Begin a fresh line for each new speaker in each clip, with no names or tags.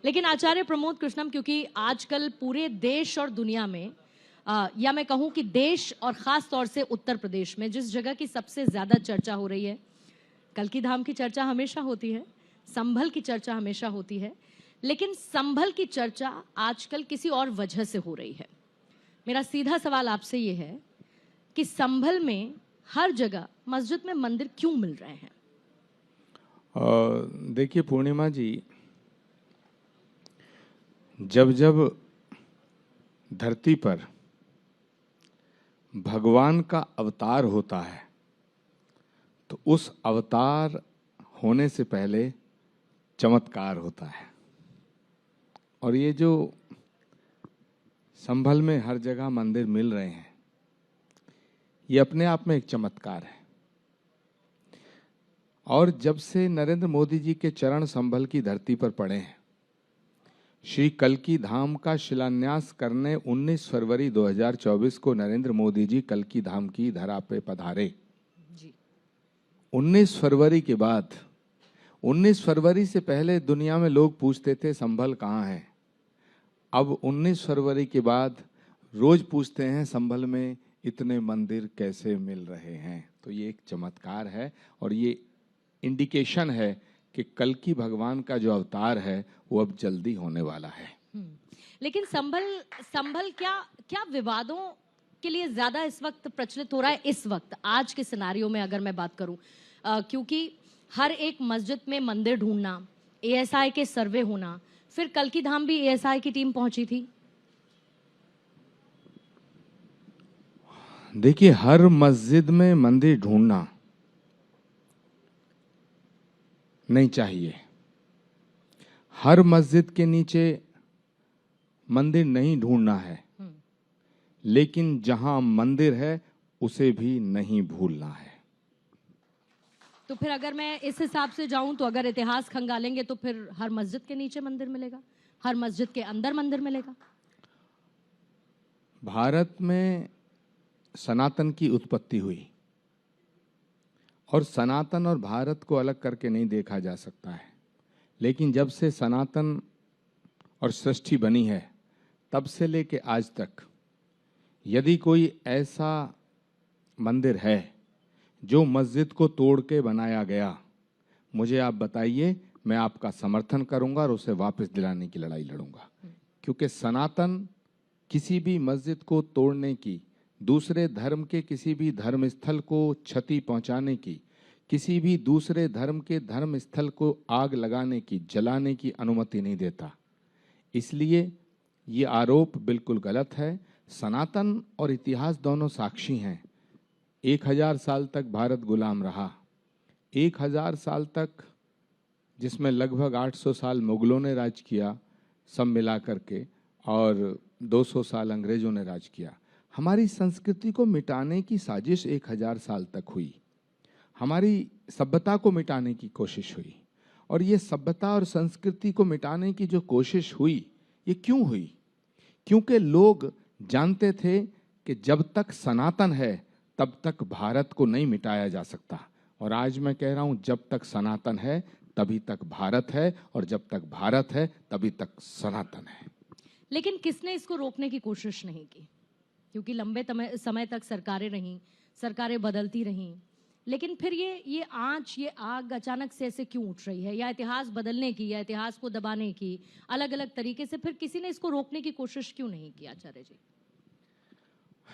लेकिन आचार्य प्रमोद कृष्णम, क्योंकि आजकल पूरे देश और दुनिया में या मैं कहूं कि देश और खास तौर से उत्तर प्रदेश में जिस जगह की सबसे ज्यादा चर्चा हो रही है, कल्की धाम की चर्चा हमेशा होती है, संभल की चर्चा हमेशा होती है, लेकिन संभल की चर्चा आजकल किसी और वजह से हो रही है। मेरा सीधा सवाल आपसे ये है कि संभल में हर जगह मस्जिद में मंदिर क्यों मिल रहे हैं?
देखिए पूर्णिमा जी, जब जब धरती पर भगवान का अवतार होता है तो उस अवतार होने से पहले चमत्कार होता है। और ये जो संभल में हर जगह मंदिर मिल रहे हैं, ये अपने आप में एक चमत्कार है। और जब से नरेंद्र मोदी जी के चरण संभल की धरती पर पड़े हैं, श्री कल्की धाम का शिलान्यास करने 19 फरवरी 2024 को नरेंद्र मोदी जी कल्की धाम की धरा पे पधारे। 19 फरवरी के बाद, 19 फरवरी से पहले दुनिया में लोग पूछते थे संभल कहाँ है। अब 19 फरवरी के बाद रोज पूछते हैं संभल में इतने मंदिर कैसे मिल रहे हैं। तो ये एक चमत्कार है और ये इंडिकेशन है कि कल्की भगवान का जो अवतार है वो अब जल्दी होने वाला है।
लेकिन संभल क्या विवादों के लिए ज्यादा इस वक्त प्रचलित हो रहा है? इस वक्त आज के सिनारियो में अगर मैं बात करूं, क्योंकि हर एक मस्जिद में मंदिर ढूंढना, एएसआई के सर्वे होना, फिर कल्की धाम भी एएसआई की टीम पहुंची थी।
देखिए, हर मस्जिद में मंदिर ढूंढना नहीं चाहिए। हर मस्जिद के नीचे मंदिर नहीं ढूंढना है, लेकिन जहां मंदिर है उसे भी नहीं भूलना है।
तो फिर अगर मैं इस हिसाब से जाऊं तो अगर इतिहास खंगालेंगे तो फिर हर मस्जिद के नीचे मंदिर मिलेगा, हर मस्जिद के अंदर मंदिर मिलेगा।
भारत में सनातन की उत्पत्ति हुई और सनातन और भारत को अलग करके नहीं देखा जा सकता है। लेकिन जब से सनातन और सृष्टि बनी है तब से लेके आज तक यदि कोई ऐसा मंदिर है जो मस्जिद को तोड़ के बनाया गया, मुझे आप बताइए, मैं आपका समर्थन करूंगा और उसे वापस दिलाने की लड़ाई लड़ूंगा। क्योंकि सनातन किसी भी मस्जिद को तोड़ने की, दूसरे धर्म के किसी भी धर्म स्थल को क्षति पहुंचाने की, किसी भी दूसरे धर्म के धर्म स्थल को आग लगाने की, जलाने की अनुमति नहीं देता। इसलिए ये आरोप बिल्कुल गलत है। सनातन और इतिहास दोनों साक्षी हैं। 1000 साल तक भारत गुलाम रहा। 1000 साल तक, जिसमें लगभग 800 साल मुगलों ने राज किया सब मिला करके, और 200 साल अंग्रेजों ने राज किया। हमारी संस्कृति को मिटाने की साजिश 1000 साल तक हुई। हमारी सभ्यता को मिटाने की कोशिश हुई। और ये सभ्यता और संस्कृति को मिटाने की जो कोशिश हुई, ये क्यों हुई? क्योंकि लोग जानते थे कि जब तक सनातन है तब तक भारत को नहीं मिटाया जा सकता। और आज मैं कह रहा हूं, जब तक सनातन है तभी तक भारत है, और जब तक भारत है तभी तक सनातन है।
लेकिन किसने इसको रोकने की कोशिश नहीं की? क्योंकि लंबे समय तक सरकारें रहीं, सरकारें बदलती रहीं, लेकिन फिर ये आंच, ये आग अचानक से ऐसे क्यों उठ रही है? या इतिहास बदलने की, या इतिहास को दबाने की, अलग अलग तरीके से फिर किसी ने इसको रोकने की कोशिश क्यों नहीं की आचार्य जी?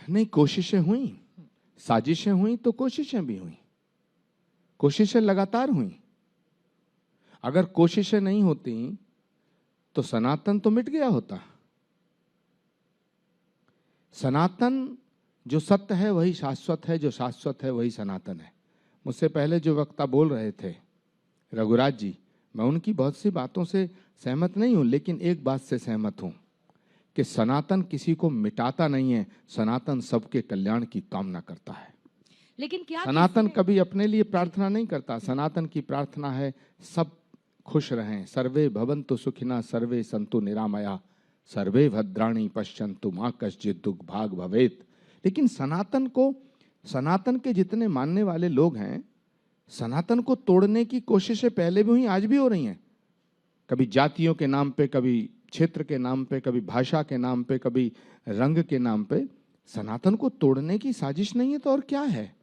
नहीं, कोशिशें हुई, साजिशें हुई तो कोशिशें भी हुई, कोशिशें लगातार हुई। अगर कोशिशें नहीं होती तो सनातन तो मिट गया होता। सनातन जो सत्य है वही शाश्वत है, जो शाश्वत है वही सनातन है। मुझसे पहले जो वक्ता बोल रहे थे, रघुराज जी, मैं उनकी बहुत सी बातों से सहमत नहीं हूं, लेकिन एक बात से सहमत हूं कि सनातन किसी को मिटाता नहीं है, सनातन सबके कल्याण की कामना करता है।
लेकिन क्या
सनातन कभी अपने लिए प्रार्थना नहीं करता। सनातन की प्रार्थना है सब खुश रहें, सर्वे भवन्तु सुखिनः, सर्वे सन्तु निरामया, सर्वे भद्राणि पश्यन्तु मा कश्चित् दुःख भाग भवेत्। लेकिन सनातन के जितने मानने वाले लोग हैं, सनातन को तोड़ने की कोशिशें पहले भी हुई, आज भी हो रही हैं। कभी जातियों के नाम पे, कभी क्षेत्र के नाम पे, कभी भाषा के नाम पे, कभी रंग के नाम पे। सनातन को तोड़ने की साजिश नहीं है तो और क्या है?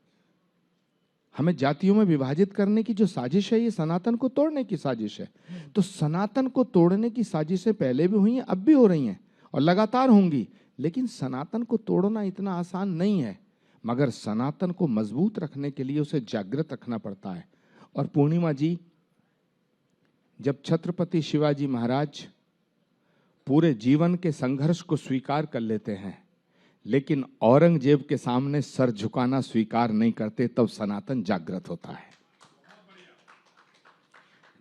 हमें जातियों में विभाजित करने की जो साजिश है, ये सनातन को तोड़ने की साजिश है। तो सनातन को तोड़ने की साजिशें पहले भी हुई हैं, अब भी हो रही हैं और लगातार होंगी। लेकिन सनातन को तोड़ना इतना आसान नहीं है, मगर सनातन को मजबूत रखने के लिए उसे जागृत रखना पड़ता है। और पूर्णिमा जी, जब छत्रपति शिवाजी महाराज पूरे जीवन के संघर्ष को स्वीकार कर लेते हैं, लेकिन औरंगजेब के सामने सर झुकाना स्वीकार नहीं करते, तब सनातन जागृत होता है।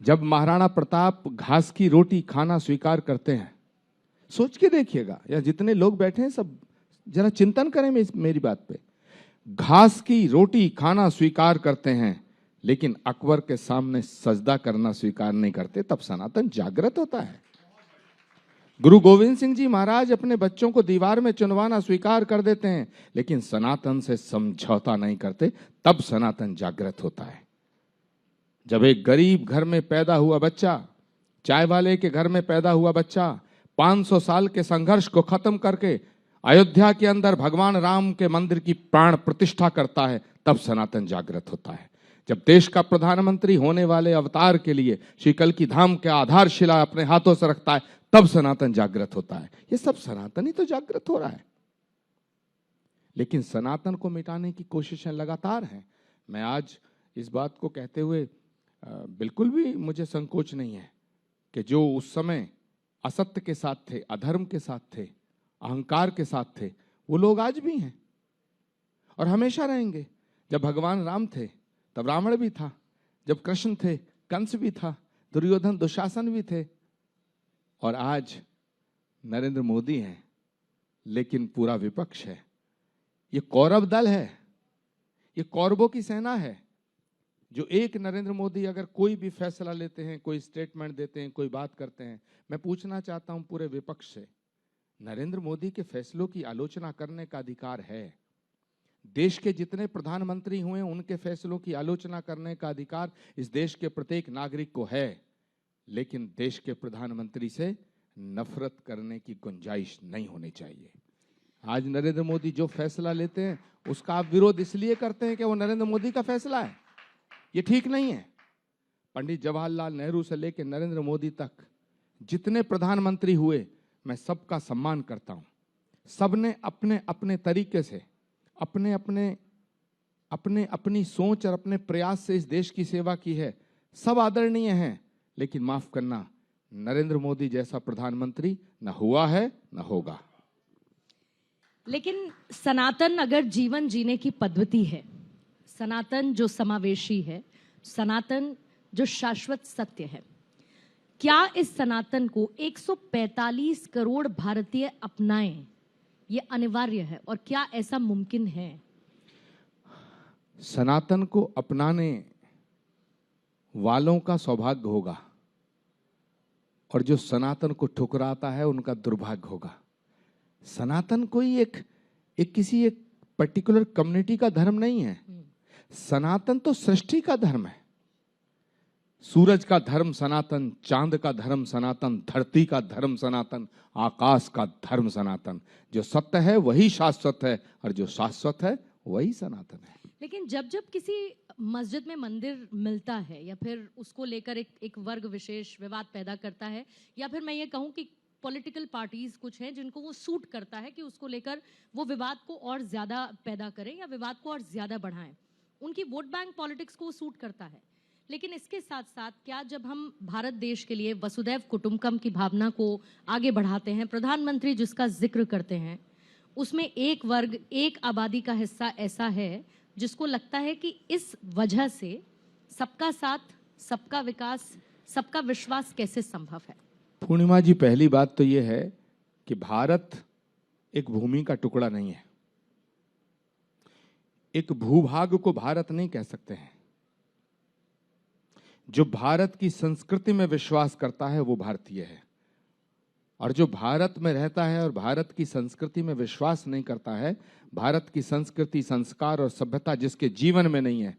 जब महाराणा प्रताप घास की रोटी खाना स्वीकार करते हैं, सोच के देखिएगा, या जितने लोग बैठे हैं सब जरा चिंतन करें मेरी बात पे। घास की रोटी खाना स्वीकार करते हैं, लेकिन अकबर के सामने सजदा करना स्वीकार नहीं करते, तब सनातन जागृत होता है। गुरु गोविंद सिंह जी महाराज अपने बच्चों को दीवार में चुनवाना स्वीकार कर देते हैं, लेकिन सनातन से समझौता नहीं करते, तब सनातन जागृत होता है। जब एक गरीब घर में पैदा हुआ बच्चा, चाय वाले के घर में पैदा हुआ बच्चा 500 साल के संघर्ष को खत्म करके अयोध्या के अंदर भगवान राम के मंदिर की प्राण प्रतिष्ठा करता है, तब सनातन जागृत होता है। जब देश का प्रधानमंत्री होने वाले अवतार के लिए श्री कल्की धाम के आधारशिला अपने हाथों से रखता है, तब सनातन जागृत होता है। ये सब सनातन ही तो जागृत हो रहा है। लेकिन सनातन को मिटाने की कोशिशें लगातार हैं। मैं आज इस बात को कहते हुए बिल्कुल भी मुझे संकोच नहीं है कि जो उस समय असत्य के साथ थे, अधर्म के साथ थे, अहंकार के साथ थे, वो लोग आज भी हैं और हमेशा रहेंगे। जब भगवान राम थे तब रावण भी था, जब कृष्ण थे कंस भी था, दुर्योधन दुशासन भी थे, और आज नरेंद्र मोदी हैं, लेकिन पूरा विपक्ष है। ये कौरव दल है, ये कौरवों की सेना है, जो एक नरेंद्र मोदी अगर कोई भी फैसला लेते हैं, कोई स्टेटमेंट देते हैं, कोई बात करते हैं, मैं पूछना चाहता हूं पूरे विपक्ष से, नरेंद्र मोदी के फैसलों की आलोचना करने का अधिकार है। देश के जितने प्रधानमंत्री हुए उनके फैसलों की आलोचना करने का अधिकार इस देश के प्रत्येक नागरिक को है, लेकिन देश के प्रधानमंत्री से नफरत करने की गुंजाइश नहीं होनी चाहिए। आज नरेंद्र मोदी जो फैसला लेते हैं उसका आप विरोध इसलिए करते हैं कि वो नरेंद्र मोदी का फैसला है, ये ठीक नहीं है। पंडित जवाहरलाल नेहरू से लेकर नरेंद्र मोदी तक जितने प्रधानमंत्री हुए, मैं सबका सम्मान करता हूं। सबने अपने अपने तरीके से अपनी सोच और अपने प्रयास से इस देश की सेवा की है, सब आदरणीय हैं। लेकिन माफ करना, नरेंद्र मोदी जैसा प्रधानमंत्री न हुआ है न होगा।
लेकिन सनातन अगर जीवन जीने की पद्धति है, सनातन जो समावेशी है, सनातन जो शाश्वत सत्य है, क्या इस सनातन को 145 करोड़ भारतीय अपनाएं, ये अनिवार्य है? और क्या ऐसा मुमकिन है?
सनातन को अपनाने वालों का सौभाग्य होगा, और जो सनातन को ठुकराता है उनका दुर्भाग्य होगा। सनातन कोई एक किसी एक पर्टिकुलर कम्युनिटी का धर्म नहीं है। सनातन तो सृष्टि का धर्म है। सूरज का धर्म सनातन, चांद का धर्म सनातन, धरती का धर्म सनातन, आकाश का धर्म सनातन। जो सत्य है वही शाश्वत है, और जो शाश्वत है वही सनातन है।
लेकिन जब जब किसी मस्जिद में मंदिर मिलता है, या फिर उसको लेकर एक वर्ग विशेष विवाद पैदा करता है, या फिर मैं ये कहूं कि पॉलिटिकल पार्टीज कुछ हैं जिनको वो सूट करता है कि उसको लेकर वो विवाद को और ज्यादा पैदा करें या विवाद को और ज्यादा बढ़ाएं, उनकी वोट बैंक पॉलिटिक्स को सूट करता है। लेकिन इसके साथ साथ क्या जब हम भारत देश के लिए वसुधैव कुटुंबकम की भावना को आगे बढ़ाते हैं, प्रधानमंत्री जिसका जिक्र करते हैं, उसमें एक वर्ग, एक आबादी का हिस्सा ऐसा है जिसको लगता है कि इस वजह से सबका साथ, सबका विकास, सबका विश्वास कैसे संभव है?
पूर्णिमा जी, पहली बात तो यह है कि भारत एक भूमि का टुकड़ा नहीं है। एक भूभाग को भारत नहीं कह सकते हैं। जो भारत की संस्कृति में विश्वास करता है वो भारतीय है, और जो भारत में रहता है और भारत की संस्कृति में विश्वास नहीं करता है, भारत की संस्कृति, संस्कार और सभ्यता जिसके जीवन में नहीं है,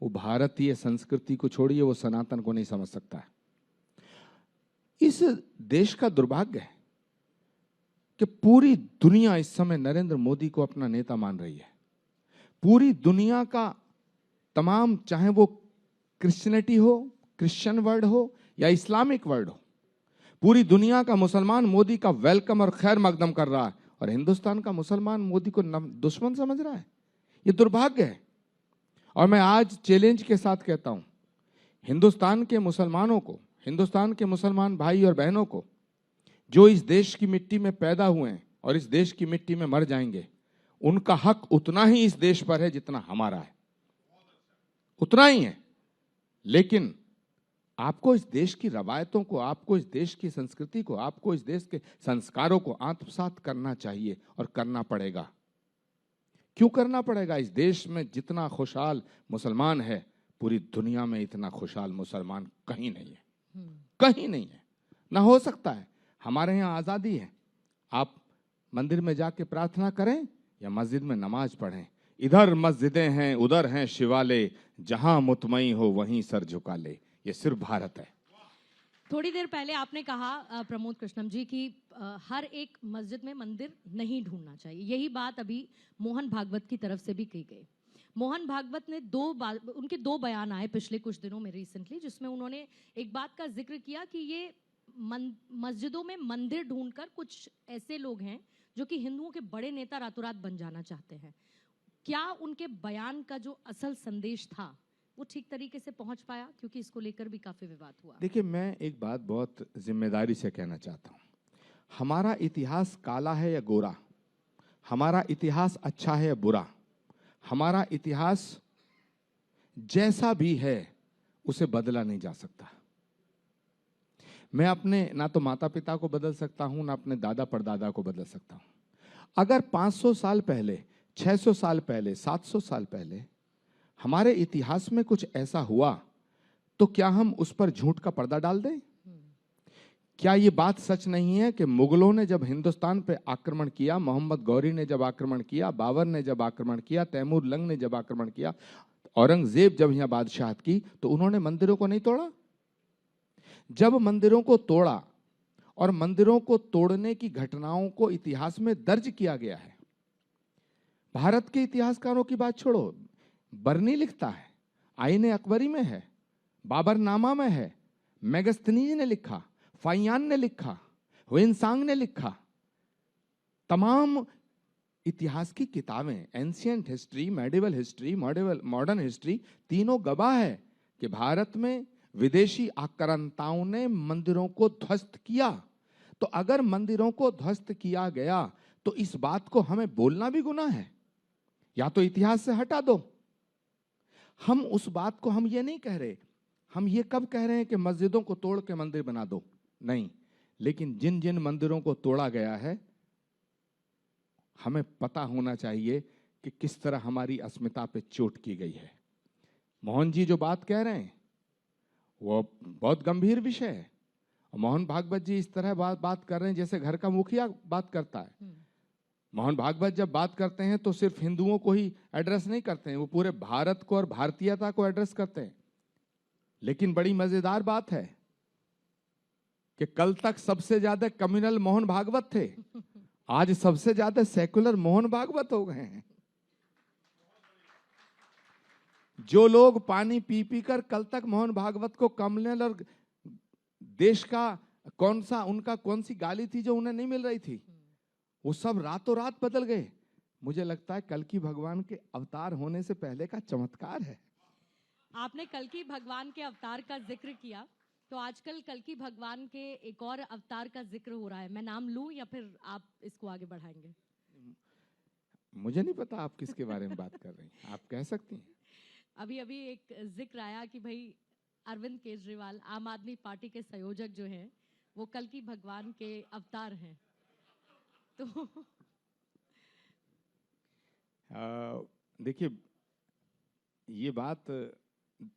वो भारतीय संस्कृति को छोड़िए, वो सनातन को नहीं समझ सकता है। इस देश का दुर्भाग्य है कि पूरी दुनिया इस समय नरेंद्र मोदी को अपना नेता मान रही है। पूरी दुनिया का तमाम, चाहे वो क्रिश्चियनिटी हो, क्रिश्चियन वर्ल्ड हो या इस्लामिक वर्ल्ड हो, पूरी दुनिया का मुसलमान मोदी का वेलकम और खैर मकदम कर रहा है, और हिंदुस्तान का मुसलमान मोदी को दुश्मन समझ रहा है। ये दुर्भाग्य है। और मैं आज चैलेंज के साथ कहता हूं, हिंदुस्तान के मुसलमानों को, हिंदुस्तान के मुसलमान भाई और बहनों को, जो इस देश की मिट्टी में पैदा हुए हैं और इस देश की मिट्टी में मर जाएंगे, उनका हक उतना ही इस देश पर है जितना हमारा है, उतना ही है। लेकिन आपको इस देश की रवायतों को, आपको इस देश की संस्कृति को, आपको इस देश के संस्कारों को आत्मसात करना चाहिए और करना पड़ेगा। क्यों करना पड़ेगा? इस देश में जितना खुशहाल मुसलमान है, पूरी दुनिया में इतना खुशहाल मुसलमान कहीं नहीं है, कहीं नहीं है, ना हो सकता है। हमारे यहाँ आजादी है, आप मंदिर में जाके प्रार्थना करें या मस्जिद में नमाज पढ़ें। इधर मस्जिदें हैं, उधर हैं शिवालय, जहां मुतमई हो वहीं सर झुका ले। ये सिर्फ भारत है।
थोड़ी देर पहले आपने कहा प्रमोद कृष्णम जी कि हर एक मस्जिद में मंदिर नहीं ढूंढना चाहिए। यही बात अभी मोहन भागवत की तरफ से भी की गई। मोहन भागवत ने उनके दो बयान आए पिछले कुछ दिनों में रिसेंटली, जिसमें उन्होंने एक बात का जिक्र किया कि ये मस्जिदों में मंदिर ढूंढकर कुछ ऐसे लोग हैं जो कि हिंदुओं के बड़े नेता रातों रात बन जाना चाहते हैं। क्या उनके बयान का जो असल संदेश था वो ठीक तरीके से पहुंच पाया? क्योंकि इसको लेकर भी काफी विवाद हुआ।
देखिए, मैं एक बात बहुत जिम्मेदारी से कहना चाहता हूं, हमारा इतिहास काला है या गोरा, हमारा इतिहास अच्छा है या बुरा, हमारा इतिहास जैसा भी है उसे बदला नहीं जा सकता। मैं अपने ना तो माता पिता को बदल सकता हूं, ना अपने दादा परदादा को बदल सकता हूं। अगर 500 साल पहले, 600 साल पहले, 700 साल पहले हमारे इतिहास में कुछ ऐसा हुआ, तो क्या हम उस पर झूठ का पर्दा डाल दें? क्या ये बात सच नहीं है कि मुगलों ने जब हिंदुस्तान पे आक्रमण किया, मोहम्मद गौरी ने जब आक्रमण किया, बाबर ने जब आक्रमण किया, तैमूर लंग ने जब आक्रमण किया, औरंगजेब जब यहां बादशाहत की, तो उन्होंने मंदिरों को नहीं तोड़ा? जब मंदिरों को तोड़ा, और मंदिरों को तोड़ने की घटनाओं को इतिहास में दर्ज किया गया है। भारत के इतिहासकारों की बात छोड़ो, बर्नी लिखता है, आईने अकबरी में है, बाबरनामा में है, मेगस्थनीज ने लिखा, फाइयान ने लिखा, हुइनसांग ने लिखा, तमाम इतिहास की किताबें, ancient history, medieval history, modern history, तीनों गवाह है कि भारत में विदेशी आक्रांताओं ने मंदिरों को ध्वस्त किया। तो अगर मंदिरों को ध्वस्त किया गया तो इस बात को हमें बोलना भी गुनाह है। या तो इतिहास से हटा दो। हम उस बात को, हम ये नहीं कह रहे, हम ये कब कह रहे हैं कि मस्जिदों को तोड़ के मंदिर बना दो, नहीं। लेकिन जिन जिन मंदिरों को तोड़ा गया है, हमें पता होना चाहिए कि किस तरह हमारी अस्मिता पे चोट की गई है। मोहन जी जो बात कह रहे हैं वो बहुत गंभीर विषय है। मोहन भागवत जी इस तरह बात कर रहे हैं जैसे घर का मुखिया बात करता है। मोहन भागवत जब बात करते हैं तो सिर्फ हिंदुओं को ही एड्रेस नहीं करते हैं, वो पूरे भारत को और भारतीयता को एड्रेस करते हैं। लेकिन बड़ी मजेदार बात है कि कल तक सबसे ज्यादा कम्युनल मोहन भागवत थे, आज सबसे ज्यादा सेकुलर मोहन भागवत हो गए हैं। जो लोग पानी पी पी कर कल तक मोहन भागवत को कम्युनल और देश का उनका कौन सी गाली थी जो उन्हें नहीं मिल रही थी, वो सब रातों रात बदल गए। मुझे लगता है कल्कि भगवान के अवतार होने से पहले का चमत्कार है।
आपने कल्कि भगवान के अवतार का जिक्र किया, तो आजकल कल्कि भगवान के एक और अवतार का जिक्र हो रहा है। मैं नाम लूं या फिर आप इसको आगे बढ़ाएंगे?
मुझे नहीं पता आप किसके बारे में बात कर रही हैं, आप कह सकती हैं।
अभी अभी एक जिक्र आया कि भाई अरविंद केजरीवाल, आम आदमी पार्टी के संयोजक जो हैं, वो कल्कि भगवान के अवतार हैं। तो
देखिए, ये बात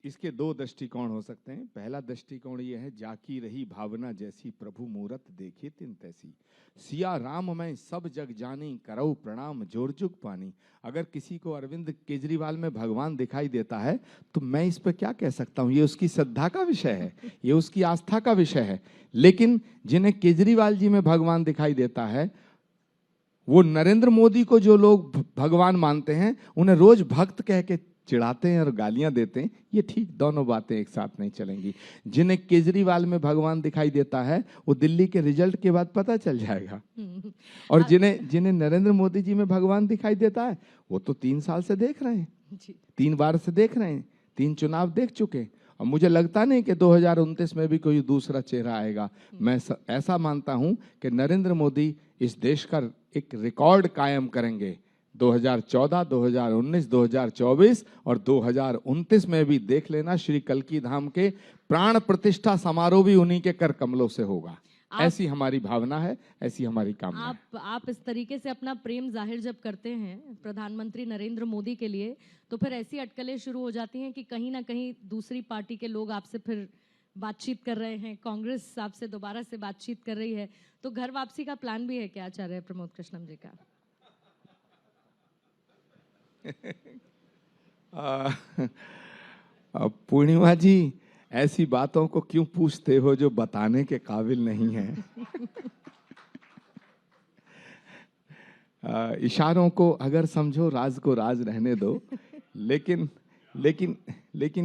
इसके दो दृष्टिकोण हो सकते हैं। पहला दृष्टिकोण ये है, जाकी रही भावना जैसी प्रभु मूरत देखे तिन तैसी, सिया राम मैं सब जग जानी करऊ प्रणाम जोर जुग पानी। अगर किसी को अरविंद केजरीवाल में भगवान दिखाई देता है तो मैं इस पर क्या कह सकता हूँ, ये उसकी श्रद्धा का विषय है, ये उसकी आस्था का विषय है। लेकिन जिन्हें केजरीवाल जी में भगवान दिखाई देता है, वो नरेंद्र मोदी को जो लोग भगवान मानते हैं उन्हें रोज भक्त कह के चिढ़ाते हैं और गालियां देते हैं। ये ठीक दोनों बातें एक साथ नहीं चलेंगी। जिन्हें केजरीवाल में भगवान दिखाई देता है वो दिल्ली के रिजल्ट के बाद पता चल जाएगा, और जिन्हें नरेंद्र मोदी जी में भगवान दिखाई देता है वो तो 3 साल से देख रहे हैं, 3 बार से देख रहे हैं, 3 चुनाव देख चुके। और मुझे लगता नहीं कि 2029 में भी कोई दूसरा चेहरा आएगा। मैं ऐसा मानता हूं कि नरेंद्र मोदी इस देश का एक रिकॉर्ड कायम करेंगे। 2014, 2019, 2024 और 2029 में भी देख लेना, श्री कल्की धाम के प्राण प्रतिष्ठा समारोह भी उन्हीं के कर कमलों से होगा। ऐसी हमारी भावना है, ऐसी हमारी कामना है।
आप इस तरीके से अपना प्रेम जाहिर जब करते हैं प्रधानमंत्री नरेंद्र मोदी के लिए, तो फिर ऐसी अटकलें शुरू हो जाती हैं कि कहीं ना कहीं दूसरी पार्टी के लोग आपसे फिर बातचीत कर रहे हैं, कांग्रेस आपसे दोबारा से बातचीत कर रही है, तो घर वापसी का प्लान भी है क्या आचार्य प्रमोद कृष्णम जी का?
पूर्णिमा जी, ऐसी बातों को क्यों पूछते हो जो बताने के काबिल नहीं है? इशारों को अगर समझो, राज को राज रहने दो। लेकिन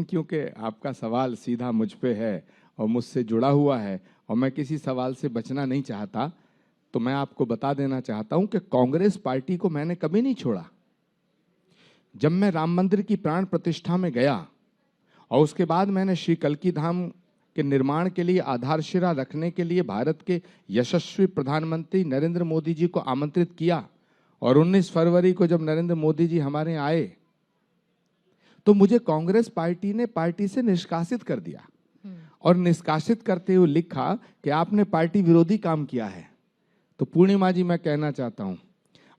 क्योंकि आपका सवाल सीधा मुझ पे है और मुझसे जुड़ा हुआ है और मैं किसी सवाल से बचना नहीं चाहता, तो मैं आपको बता देना चाहता हूं कि कांग्रेस पार्टी को मैंने कभी नहीं छोड़ा। जब मैं राम मंदिर की प्राण प्रतिष्ठा में गया और उसके बाद मैंने श्री कल्की धाम के निर्माण के लिए आधारशिला रखने के लिए भारत के यशस्वी प्रधानमंत्री नरेंद्र मोदी जी को आमंत्रित किया, और 19 फरवरी को जब नरेंद्र मोदी जी हमारे यहाँ आए तो मुझे कांग्रेस पार्टी ने पार्टी से निष्कासित कर दिया, और निष्कासित करते हुए लिखा कि आपने पार्टी विरोधी काम किया है। तो पूर्णिमा जी, मैं कहना चाहता हूं,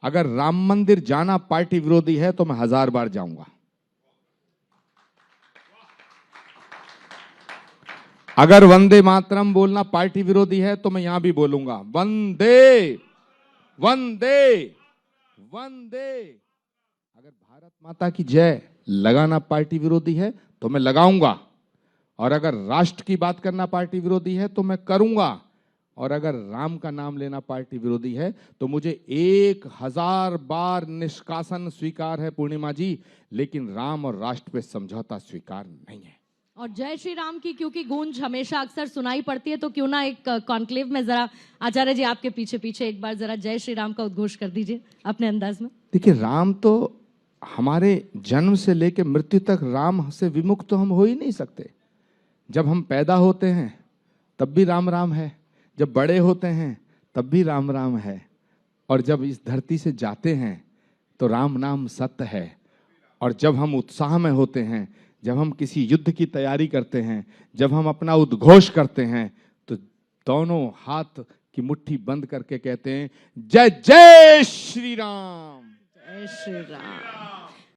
अगर राम मंदिर जाना पार्टी विरोधी है तो मैं 1000 बार जाऊंगा। अगर वंदे मातरम बोलना पार्टी विरोधी है तो मैं यहां भी बोलूंगा वंदे वंदे वंदे। अगर भारत माता की जय लगाना पार्टी विरोधी है तो मैं लगाऊंगा, और अगर राष्ट्र की बात करना पार्टी विरोधी है तो मैं करूंगा, और अगर राम का नाम लेना पार्टी विरोधी है तो मुझे 1000 बार निष्कासन स्वीकार है पूर्णिमा जी, लेकिन राम और राष्ट्र पे समझौता स्वीकार नहीं है।
और जय श्री राम की क्योंकि गूंज हमेशा अक्सर सुनाई पड़ती है, तो क्यों ना एक कॉन्क्लेव में जरा आचार्य जी आपके पीछे पीछे एक बार जरा जय श्री राम का उद्घोष कर दीजिए अपने अंदाज में।
देखिए, राम तो हमारे जन्म से लेकर मृत्यु तक राम से विमुक्त तो हम हो ही नहीं सकते। जब हम पैदा होते हैं तब भी राम राम है, जब बड़े होते हैं तब भी राम राम है, और जब इस धरती से जाते हैं तो राम नाम सत्य है। और जब हम उत्साह में होते हैं, जब हम किसी युद्ध की तैयारी करते हैं, जब हम अपना उद्घोष करते हैं, तो दोनों हाथ की मुट्ठी बंद करके कहते हैं जय जय श्री राम,
जय श्री राम।